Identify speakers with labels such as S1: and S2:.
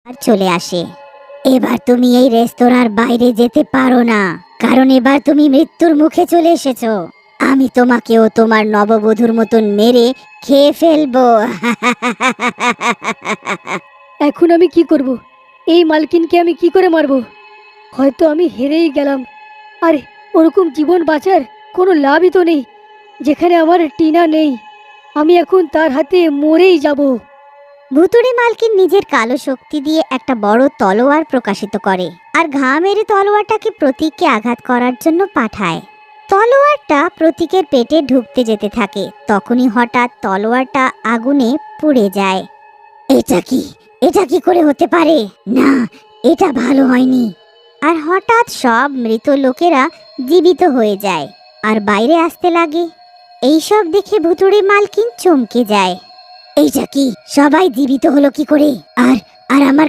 S1: আর চলে আসে। এবার তুমি এই রেস্তোরাঁর বাইরে যেতে পারো না, কারণ এবার তুমি মৃত্যুর মুখে চলে এসেছো। আমি তোমাকেও তোমার নববধূর মতন মেরে খেয়ে ফেলবো।
S2: এখন আমি কি করব? এই মালকিনকে আমি কি করে মারবো? হয়তো আমি হেরেই গেলাম। আর ওরকম জীবন বাঁচার কোনো লাভই তো নেই যেখানে আমার টিনা নেই। আমি এখন তার হাতে মরেই যাব।
S1: ভুতুড়ে মালকিন নিজের কালো শক্তি দিয়ে একটা বড় তলোয়ার প্রকাশিত করে আর ঘা মেরে তলোয়ারটাকে প্রতীককে আঘাত করার জন্য পাঠায়। তলোয়ারটা প্রতীকের পেটে ঢুকতে যেতে থাকে, তখনই হঠাৎ তলোয়ারটা আগুনে পুড়ে যায়। এটা কি করে হতে পারে? না, এটা ভালো হয়নি। আর হঠাৎ সব মৃত লোকেরা জীবিত হয়ে যায় আর বাইরে আসতে লাগে। এইসব দেখে ভুতুড়ে মালকিন চমকে যায়। এইটা কি, সবাই জীবিত হলো কি করে? আর আর আমার